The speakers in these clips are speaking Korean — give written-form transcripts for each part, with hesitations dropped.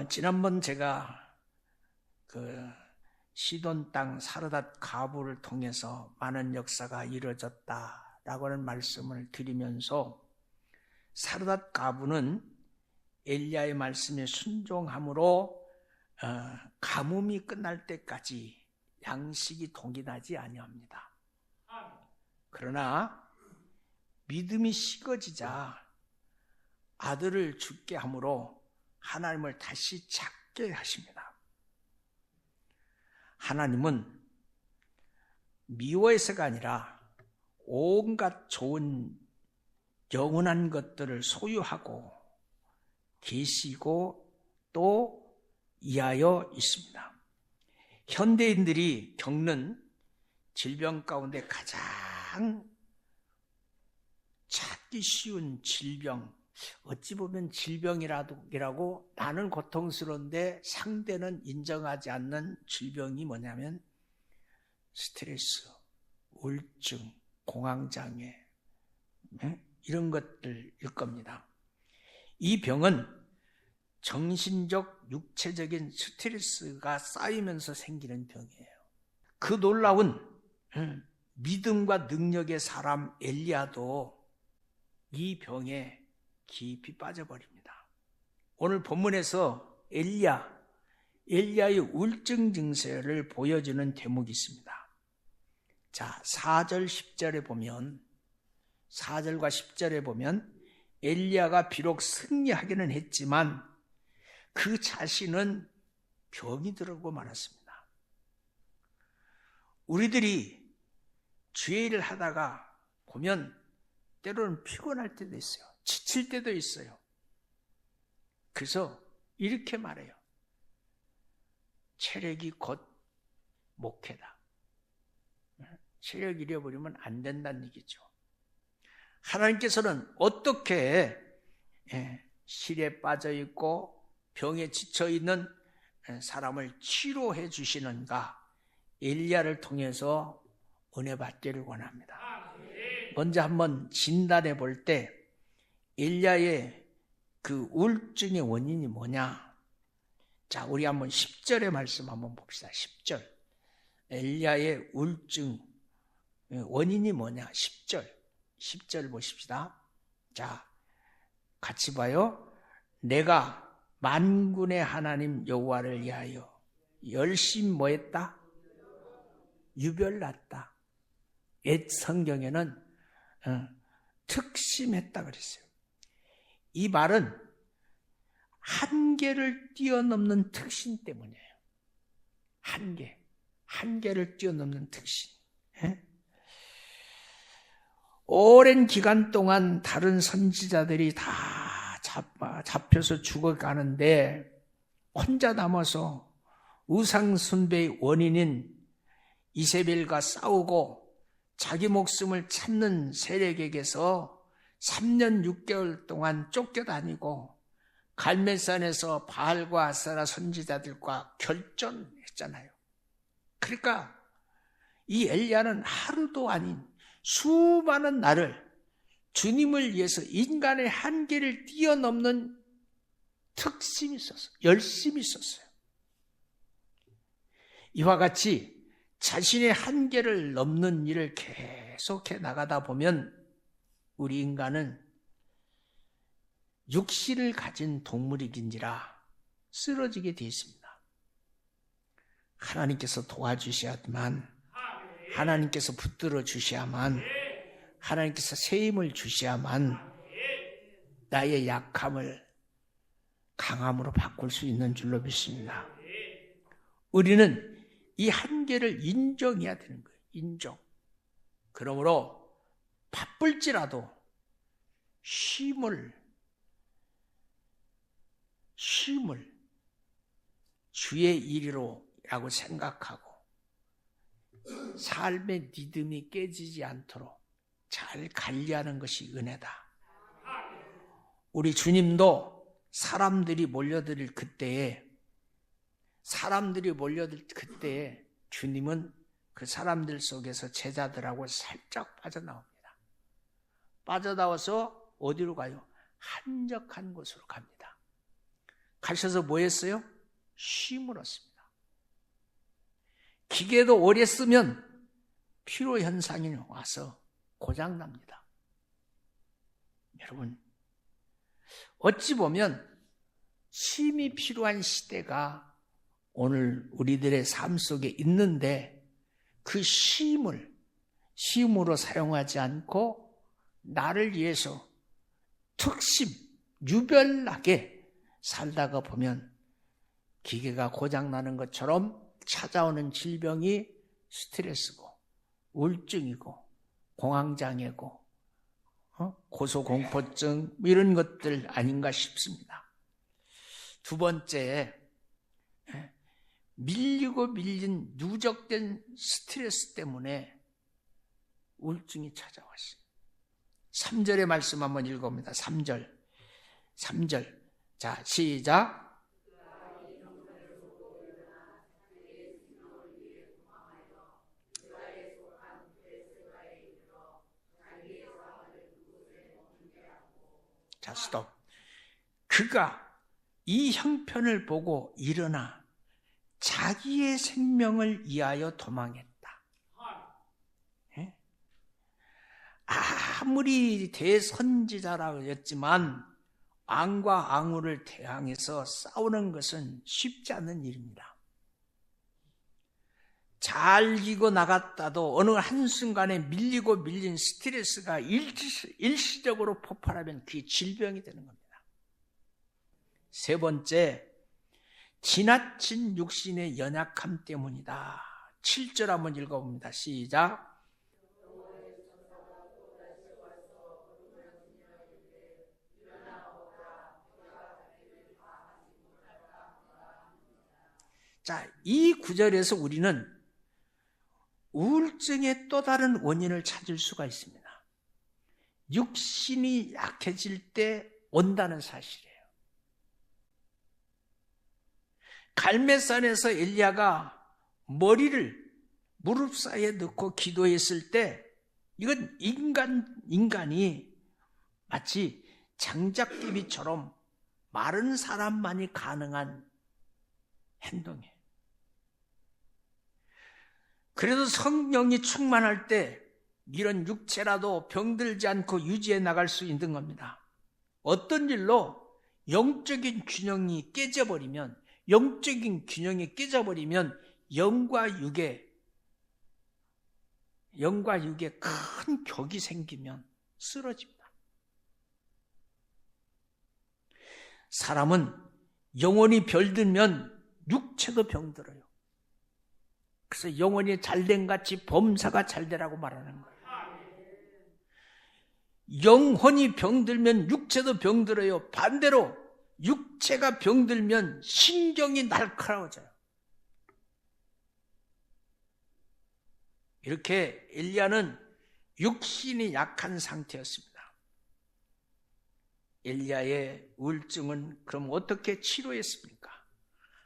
지난번 제가 그 시돈 땅 사르닷 가부를 통해서 많은 역사가 이루어졌다라고 하는 말씀을 드리면서, 사르닷 가부는 엘리야의 말씀에 순종함으로 가뭄이 끝날 때까지 양식이 동일하지 아니합니다. 그러나 믿음이 식어지자 아들을 죽게 함으로 하나님을 다시 찾게 하십니다. 하나님은 미워해서가 아니라 온갖 좋은 영원한 것들을 소유하고 계시고 또 이하여 있습니다. 현대인들이 겪는 질병 가운데 가장 찾기 쉬운 질병, 어찌 보면 질병이라고 나는 고통스러운데 상대는 인정하지 않는 질병이 뭐냐면 스트레스, 우울증, 공황장애, 이런 것들일 겁니다. 이 병은 정신적, 육체적인 스트레스가 쌓이면서 생기는 병이에요. 그 놀라운 믿음과 능력의 사람 엘리야도 이 병에 깊이 빠져버립니다. 오늘 본문에서 엘리야의 우울증 증세를 보여주는 대목이 있습니다. 자, 4절 10절에 보면, 4절과 10절에 보면 엘리야가 비록 승리하기는 했지만 그 자신은 병이 들고 말았습니다. 우리들이 주의 일을 하다가 보면 때로는 피곤할 때도 있어요. 지칠 때도 있어요. 그래서 이렇게 말해요. 체력이 곧 목회다. 체력 잃어버리면 안 된다는 얘기죠. 하나님께서는 어떻게 실에 빠져 있고 병에 지쳐 있는 사람을 치료해 주시는가, 엘리야를 통해서 은혜 받기를 원합니다. 먼저 한번 진단해 볼 때 엘리야의 그 우울증의 원인이 뭐냐? 자, 우리 한번 10절의 말씀 한번 봅시다. 10절. 엘리야의 우울증 원인이 뭐냐? 10절 보십시다. 자, 같이 봐요. 내가 만군의 하나님 여호와를 위하여 열심히 뭐했다? 유별났다. 옛 성경에는 특심했다 그랬어요. 이 말은 한계를 뛰어넘는 특신 때문이에요. 한계를 뛰어넘는 특신. 오랜 기간 동안 다른 선지자들이 다 잡혀서 죽어가는데 혼자 남아서 우상 숭배의 원인인 이세벨과 싸우고 자기 목숨을 찾는 세력에게서 3년 6개월 동안 쫓겨다니고 갈멜산에서 바알과 아세라 선지자들과 결전했잖아요. 그러니까 이 엘리야는 하루도 아닌 수많은 날을 주님을 위해서 인간의 한계를 뛰어넘는 특심이 있었어요. 열심히 있었어요. 이와 같이 자신의 한계를 넘는 일을 계속해 나가다 보면 우리 인간은 육신을 가진 동물이긴지라 쓰러지게 되어 있습니다. 하나님께서 도와주셔야만, 하나님께서 붙들어 주셔야만, 하나님께서 새 힘을 주셔야만 나의 약함을 강함으로 바꿀 수 있는 줄로 믿습니다. 우리는 이 한계를 인정해야 되는 거예요. 인정. 그러므로 바쁠지라도 쉼을 주의 일이로라고 생각하고 삶의 리듬이 깨지지 않도록 잘 관리하는 것이 은혜다. 우리 주님도 사람들이 몰려들 그때에 주님은 그 사람들 속에서 제자들하고 살짝 빠져나옵니다. 빠져나와서 어디로 가요? 한적한 곳으로 갑니다. 가셔서 뭐 했어요? 쉬 물었습니다. 기계도 오래 쓰면 피로 현상이 와서 고장납니다. 여러분, 어찌 보면 쉼이 필요한 시대가 오늘 우리들의 삶 속에 있는데 그 쉼으로 사용하지 않고 나를 위해서 특심, 유별나게 살다가 보면 기계가 고장나는 것처럼 찾아오는 질병이 스트레스고 우울증이고 공황장애고 고소공포증 이런 것들 아닌가 싶습니다. 두 번째, 밀리고 밀린 누적된 스트레스 때문에 우울증이 찾아왔어요. 3절의 말씀 한번 읽어봅니다. 3절. 자, 시작. 자, 스톱. 그가 이 형편을 보고 일어나 자기의 생명을 위하여 도망했다. 아무리 대선지자라고 했지만 앙과 앙우를 대항해서 싸우는 것은 쉽지 않은 일입니다. 잘 이기고 나갔다도 어느 한순간에 밀리고 밀린 스트레스가 일시적으로 폭발하면 그게 질병이 되는 겁니다. 세 번째, 지나친 육신의 연약함 때문이다. 7절 한번 읽어봅니다. 시작. 자, 이 구절에서 우리는 우울증의 또 다른 원인을 찾을 수가 있습니다. 육신이 약해질 때 온다는 사실이에요. 갈멜산에서 엘리야가 머리를 무릎 사이에 넣고 기도했을 때 이건 인간이 마치 장작개비처럼 마른 사람만이 가능한 행동이에요. 그래도 성령이 충만할 때 이런 육체라도 병들지 않고 유지해 나갈 수 있는 겁니다. 어떤 일로 영적인 균형이 깨져버리면 영과 육에 큰 격이 생기면 쓰러집니다. 사람은 영혼이 병들면 육체도 병들어요. 그래서 영혼이 잘된 같이 범사가 잘되라고 말하는 거예요. 영혼이 병들면 육체도 병들어요. 반대로 육체가 병들면 신경이 날카로워져요. 이렇게 엘리야는 육신이 약한 상태였습니다. 엘리야의 우울증은 그럼 어떻게 치료했습니까?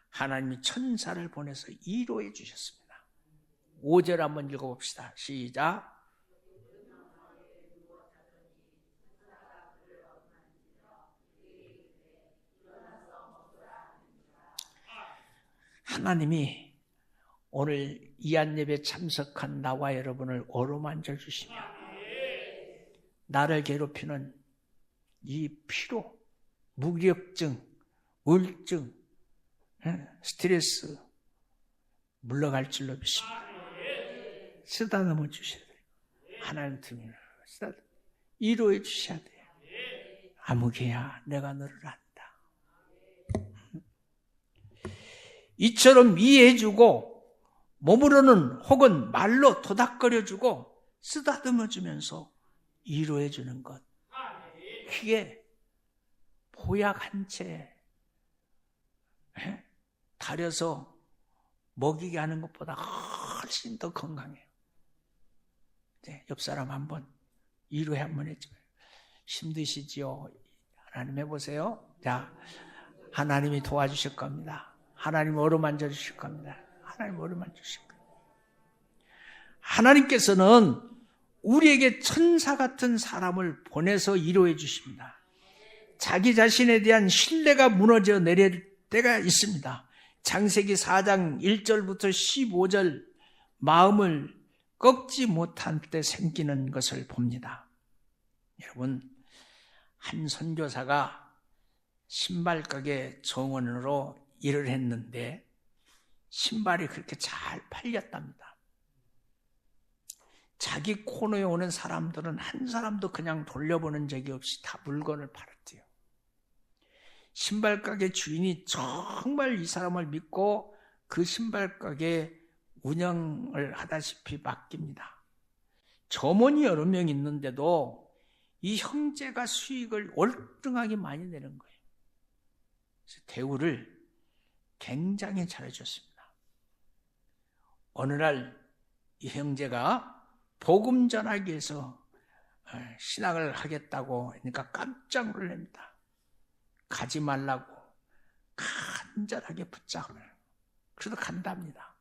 하나님이 천사를 보내서 위로해 주셨습니다. 5절 한번 읽어봅시다. 시작. 하나님이 오늘 이한예배에 참석한 나와 여러분을 어루만져 주시며 나를 괴롭히는 이 피로, 무기력증, 우울증, 스트레스 물러갈 줄로 믿습니다. 쓰다듬어 주셔야 돼요. 하나님 등을 쓰다듬어 위로해 주셔야 돼요. 아무개야 내가 너를 안다. 이처럼 이해해주고 몸으로는 혹은 말로 토닥거려주고 쓰다듬어주면서 위로해주는 것. 그게 보약 한 채 다려서 먹이게 하는 것보다 훨씬 더 건강해요. 옆 사람 한번 위로해 한번 해줘요. 힘드시지요? 하나님 해보세요. 자, 하나님이 도와주실 겁니다. 하나님 어루만져 주실 겁니다. 하나님 어루만져 주실 겁니다. 하나님께서는 우리에게 천사 같은 사람을 보내서 위로해 주십니다. 자기 자신에 대한 신뢰가 무너져 내릴 때가 있습니다. 창세기 4장 1절부터 15절 마음을 꺾지 못한 때 생기는 것을 봅니다. 여러분, 한 선교사가 신발가게 정원으로 일을 했는데 신발이 그렇게 잘 팔렸답니다. 자기 코너에 오는 사람들은 한 사람도 그냥 돌려보는 적이 없이 다 물건을 팔았대요. 신발가게 주인이 정말 이 사람을 믿고 그 신발가게 운영을 하다시피 맡깁니다. 점원이 여러 명 있는데도 이 형제가 수익을 월등하게 많이 내는 거예요. 그래서 대우를 굉장히 잘해줬습니다. 어느 날 이 형제가 복음 전하기 위해서 신학을 하겠다고 하니까 깜짝 놀랍니다. 가지 말라고 간절하게 붙잡아요. 그래도 간답니다.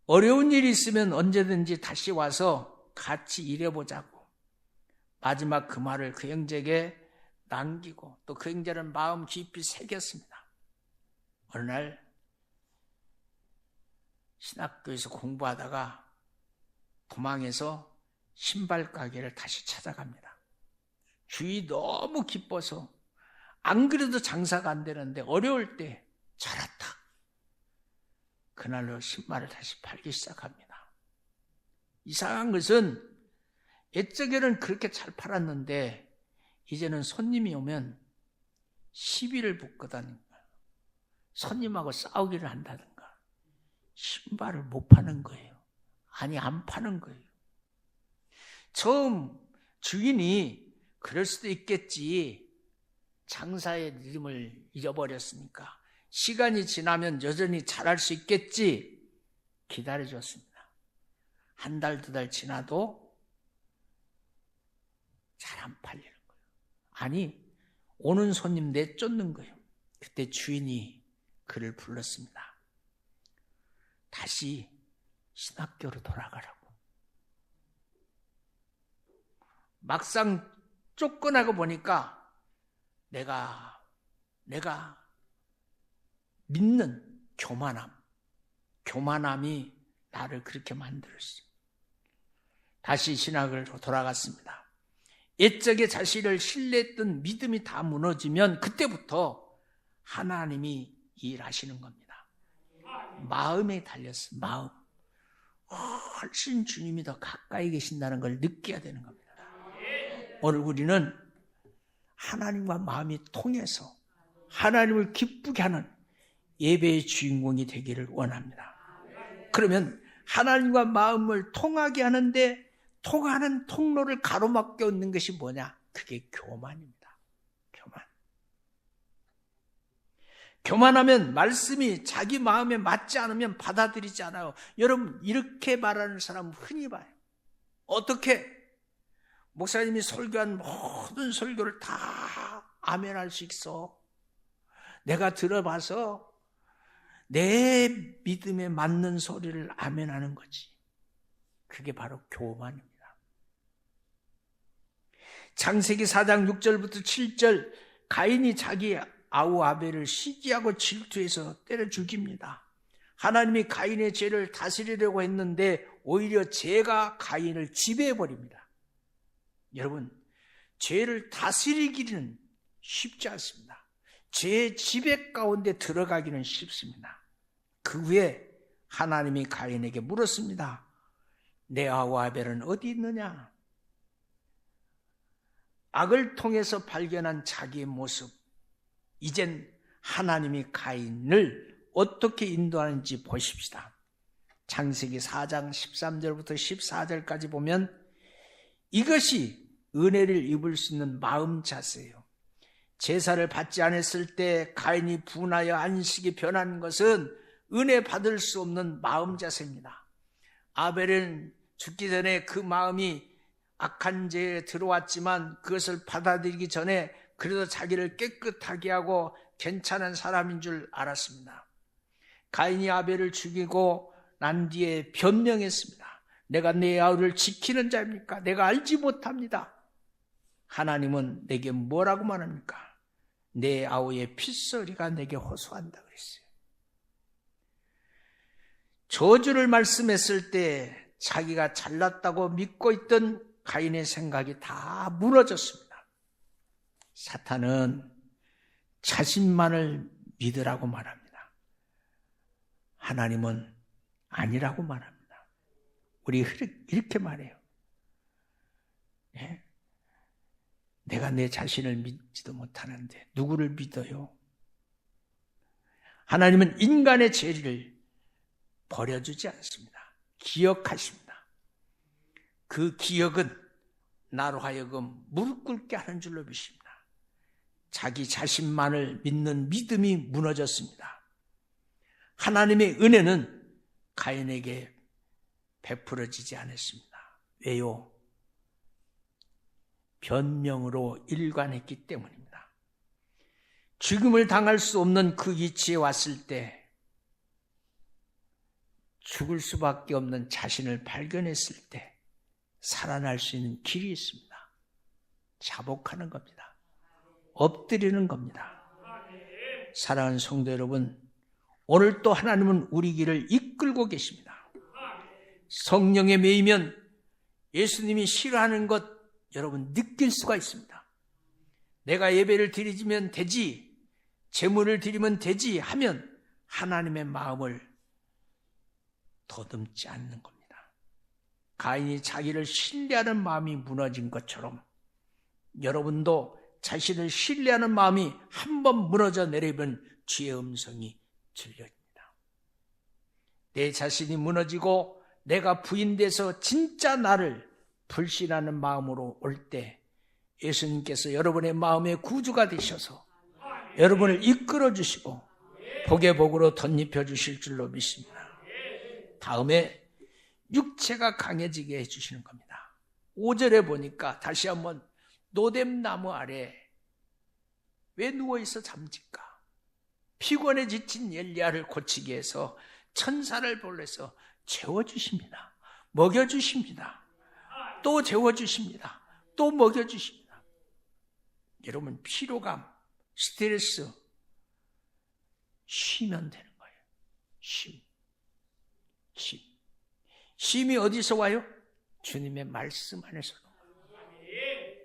어려운 일이 있으면 언제든지 다시 와서 같이 일해보자고 마지막 그 말을 그 형제에게 남기고 또 그 형제는 마음 깊이 새겼습니다. 어느 날 신학교에서 공부하다가 도망해서 신발 가게를 다시 찾아갑니다. 주위 너무 기뻐서 안 그래도 장사가 안 되는데 어려울 때 잘했다. 그날로 신발을 다시 팔기 시작합니다. 이상한 것은 옛적에는 그렇게 잘 팔았는데 이제는 손님이 오면 시비를 붙거든요. 손님하고 싸우기를 한다든가 신발을 못 파는 거예요. 아니 안 파는 거예요. 처음 주인이 그럴 수도 있겠지. 장사의 리듬을 잃어버렸으니까 시간이 지나면 여전히 잘할 수 있겠지. 기다려줬습니다. 한 달, 두 달 지나도 잘 안 팔리는 거예요. 아니 오는 손님 내쫓는 거예요. 그때 주인이 그를 불렀습니다. 다시 신학교로 돌아가라고. 막상 쫓겨나고 보니까 내가 믿는 교만함이 나를 그렇게 만들었어요. 다시 신학으로 돌아갔습니다. 옛적에 자신을 신뢰했던 믿음이 다 무너지면 그때부터 하나님이 일하시는 겁니다. 마음에 달렸어. 마음. 훨씬 주님이 더 가까이 계신다는 걸 느껴야 되는 겁니다. 오늘 우리는 하나님과 마음이 통해서 하나님을 기쁘게 하는 예배의 주인공이 되기를 원합니다. 그러면 하나님과 마음을 통하게 하는데 통하는 통로를 가로막고 있는 것이 뭐냐? 그게 교만입니다. 교만하면 말씀이 자기 마음에 맞지 않으면 받아들이지 않아요. 여러분 이렇게 말하는 사람 흔히 봐요. 어떻게? 목사님이 설교한 모든 설교를 다 아멘할 수 있어. 내가 들어봐서 내 믿음에 맞는 소리를 아멘하는 거지. 그게 바로 교만입니다. 창세기 4장 6절부터 7절 가인이 자기 아우 아벨을 시기하고 질투해서 때려 죽입니다. 하나님이 가인의 죄를 다스리려고 했는데 오히려 죄가 가인을 지배해버립니다. 여러분, 죄를 다스리기는 쉽지 않습니다. 죄의 지배 가운데 들어가기는 쉽습니다. 그 후에 하나님이 가인에게 물었습니다. 내 아우 아벨은 어디 있느냐? 악을 통해서 발견한 자기의 모습, 이젠 하나님이 가인을 어떻게 인도하는지 보십시다. 창세기 4장 13절부터 14절까지 보면 이것이 은혜를 입을 수 있는 마음 자세예요. 제사를 받지 않았을 때 가인이 분하여 안식이 변한 것은 은혜 받을 수 없는 마음 자세입니다. 아벨은 죽기 전에 그 마음이 악한 죄에 들어왔지만 그것을 받아들이기 전에 그래도 자기를 깨끗하게 하고 괜찮은 사람인 줄 알았습니다. 가인이 아벨을 죽이고 난 뒤에 변명했습니다. 내가 내 아우를 지키는 자입니까? 내가 알지 못합니다. 하나님은 내게 뭐라고 말합니까? 내 아우의 핏소리가 내게 호소한다 그랬어요. 저주를 말씀했을 때 자기가 잘났다고 믿고 있던 가인의 생각이 다 무너졌습니다. 사탄은 자신만을 믿으라고 말합니다. 하나님은 아니라고 말합니다. 우리 이렇게 말해요. 예? 내가 내 자신을 믿지도 못하는데 누구를 믿어요? 하나님은 인간의 죄를 버려주지 않습니다. 기억하십니다. 그 기억은 나로 하여금 무릎 꿇게 하는 줄로 믿습니다. 자기 자신만을 믿는 믿음이 무너졌습니다. 하나님의 은혜는 가인에게 베풀어지지 않았습니다. 왜요? 변명으로 일관했기 때문입니다. 죽음을 당할 수 없는 그 위치에 왔을 때 죽을 수밖에 없는 자신을 발견했을 때 살아날 수 있는 길이 있습니다. 자복하는 겁니다. 엎드리는 겁니다. 사랑하는 성도 여러분, 오늘 또 하나님은 우리 길을 이끌고 계십니다. 성령에 매이면 예수님이 싫어하는 것 여러분 느낄 수가 있습니다. 내가 예배를 드리면 되지, 제물을 드리면 되지 하면 하나님의 마음을 더듬지 않는 겁니다. 가인이 자기를 신뢰하는 마음이 무너진 것처럼 여러분도 자신을 신뢰하는 마음이 한번 무너져 내리면 주의 음성이 들려집니다. 내 자신이 무너지고 내가 부인돼서 진짜 나를 불신하는 마음으로 올 때 예수님께서 여러분의 마음의 구주가 되셔서 여러분을 이끌어 주시고 복의 복으로 덧입혀 주실 줄로 믿습니다. 다음에 육체가 강해지게 해주시는 겁니다. 5절에 보니까 다시 한번 노뎀나무 아래 왜 누워있어 잠질까? 피곤에 지친 엘리야를 고치기 위해서 천사를 보내서 재워주십니다. 먹여주십니다. 또 재워주십니다. 또 먹여주십니다. 여러분 피로감, 스트레스 쉬면 되는 거예요. 쉼이 어디서 와요? 주님의 말씀 안에서.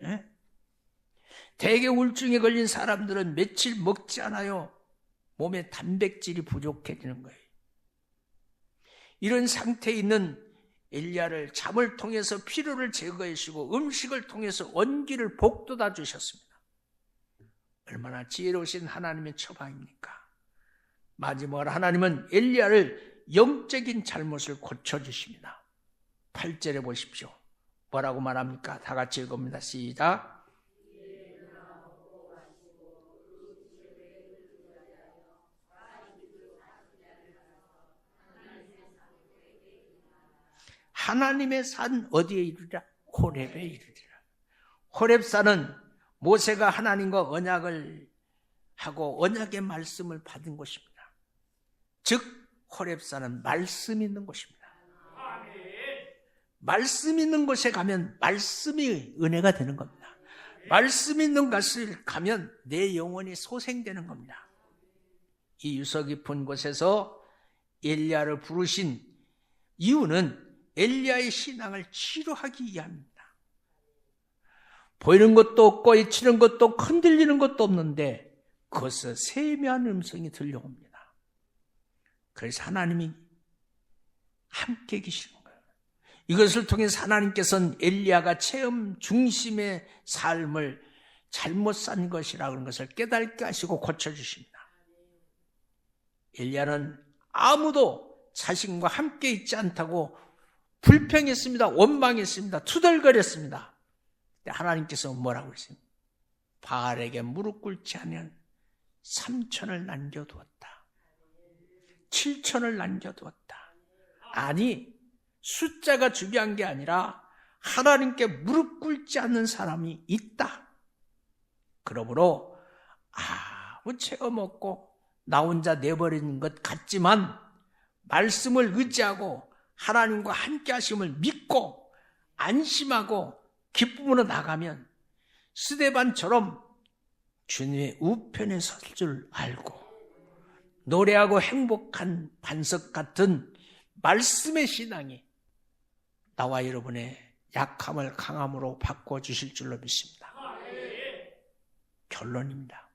네? 대개 우울증에 걸린 사람들은 며칠 먹지 않아요. 몸에 단백질이 부족해지는 거예요. 이런 상태에 있는 엘리야를 잠을 통해서 피로를 제거해 주시고 음식을 통해서 원기를 복돋아 주셨습니다. 얼마나 지혜로우신 하나님의 처방입니까? 마지막으로 하나님은 엘리야를 영적인 잘못을 고쳐주십니다. 8절에 보십시오. 뭐라고 말합니까? 다 같이 읽어봅니다. 시작. 하나님의 산 어디에 이르리라? 호렙에 이르리라. 호렙산은 모세가 하나님과 언약을 하고 언약의 말씀을 받은 곳입니다. 즉 호렙산은 말씀이 있는 곳입니다. 말씀 있는 곳에 가면 말씀이 은혜가 되는 겁니다. 말씀 있는 곳을 가면 내 영혼이 소생되는 겁니다. 이 유서 깊은 곳에서 엘리야를 부르신 이유는 엘리야의 신앙을 치료하기 위함입니다. 보이는 것도 없고 잊히는 것도 없고 흔들리는 것도 없는데 그것은 세미한 음성이 들려옵니다. 그래서 하나님이 함께 계시는 거예요. 이것을 통해서 하나님께서는 엘리야가 체험 중심의 삶을 잘못 산 것이라는 것을 깨닫게 하시고 고쳐주십니다. 엘리야는 아무도 자신과 함께 있지 않다고 불평했습니다. 원망했습니다. 투덜거렸습니다. 하나님께서 뭐라고 했습니까? 바알에게 무릎 꿇지 않으면 3천을 남겨두었다. 7천을 남겨두었다. 아니 숫자가 중요한 게 아니라 하나님께 무릎 꿇지 않는 사람이 있다. 그러므로 아무 체험 없고 나 혼자 내버리는 것 같지만 말씀을 의지하고 하나님과 함께 하심을 믿고 안심하고 기쁨으로 나가면 스데반처럼 주님의 우편에 설 줄 알고 노래하고 행복한 반석 같은 말씀의 신앙이 나와 여러분의 약함을 강함으로 바꿔주실 줄로 믿습니다. 결론입니다.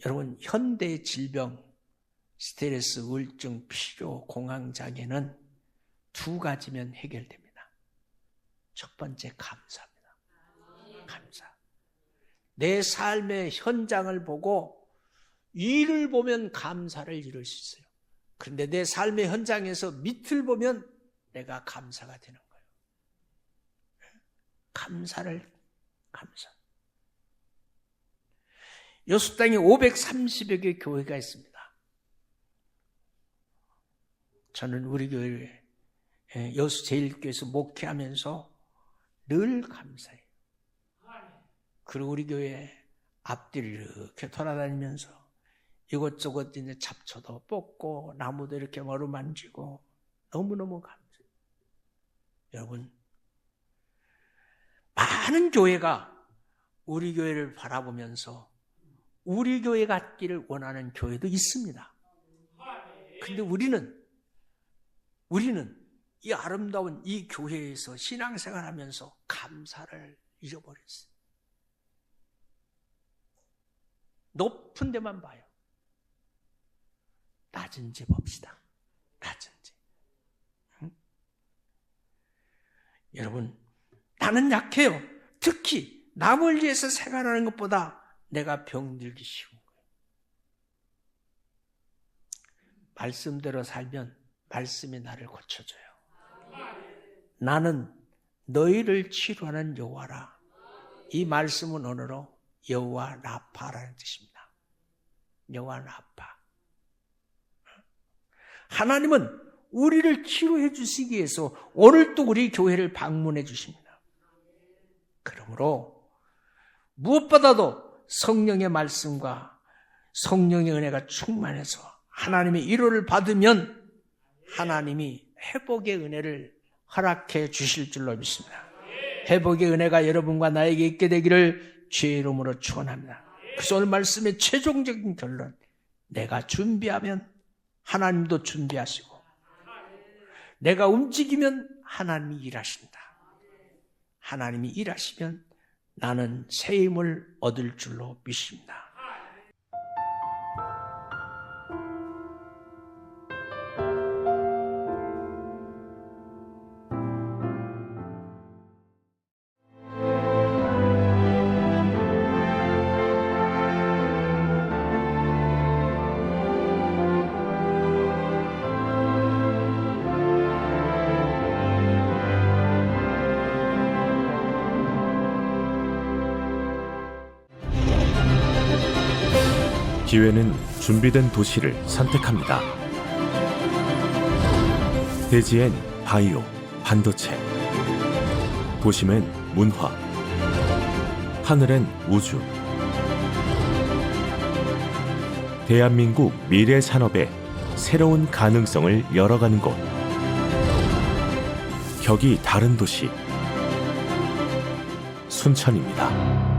여러분, 현대 질병, 스트레스, 우울증, 피로, 공황장애는 두 가지면 해결됩니다. 첫 번째, 감사입니다. 감사. 내 삶의 현장을 보고 위를 보면 감사를 이룰 수 있어요. 그런데 내 삶의 현장에서 밑을 보면 내가 감사가 되는 거예요. 감사. 여수 땅에 530여 개 교회가 있습니다. 저는 우리 교회 여수 제일교회에서 목회하면서 늘 감사해요. 그리고 우리 교회 앞뒤를 이렇게 돌아다니면서 이것저것 이제 잡초도 뽑고 나무도 이렇게 어루만지고 너무너무 감사해요. 여러분, 많은 교회가 우리 교회를 바라보면서 우리 교회 같기를 원하는 교회도 있습니다. 근데 우리는 이 아름다운 이 교회에서 신앙생활하면서 감사를 잃어버렸어요. 높은 데만 봐요. 낮은 데 봅시다. 낮은 데. 응? 여러분, 나는 약해요. 특히 남을 위해서 생활하는 것보다 내가 병들기 쉬운 거예요. 말씀대로 살면 말씀이 나를 고쳐줘요. 나는 너희를 치료하는 여호와라. 이 말씀은 언어로 여호와 라파라는 뜻입니다. 여호와 라파. 하나님은 우리를 치료해 주시기 위해서 오늘 또 우리 교회를 방문해 주십니다. 그러므로 무엇보다도 성령의 말씀과 성령의 은혜가 충만해서 하나님의 위로를 받으면 하나님이 회복의 은혜를 허락해 주실 줄로 믿습니다. 회복의 은혜가 여러분과 나에게 있게 되기를 주의 이름으로 축원합니다. 그래서 오늘 말씀의 최종적인 결론, 내가 준비하면 하나님도 준비하시고 내가 움직이면 하나님이 일하신다. 하나님이 일하시면 나는 새 힘을 얻을 줄로 믿습니다. 기회는 준비된 도시를 선택합니다. 대지엔 바이오, 반도체, 도심엔 문화, 하늘엔 우주. 대한민국 미래 산업의 새로운 가능성을 열어가는 곳. 격이 다른 도시, 순천입니다.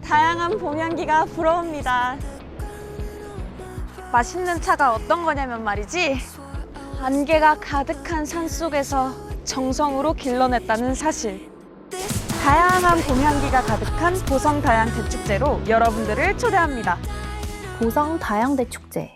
다양한 봄 향기가 불어옵니다. 맛있는 차가 어떤 거냐면 말이지, 안개가 가득한 산속에서 정성으로 길러냈다는 사실. 다양한 봄 향기가 가득한 보성 다양 대축제로 여러분들을 초대합니다. 보성 다양대 축제.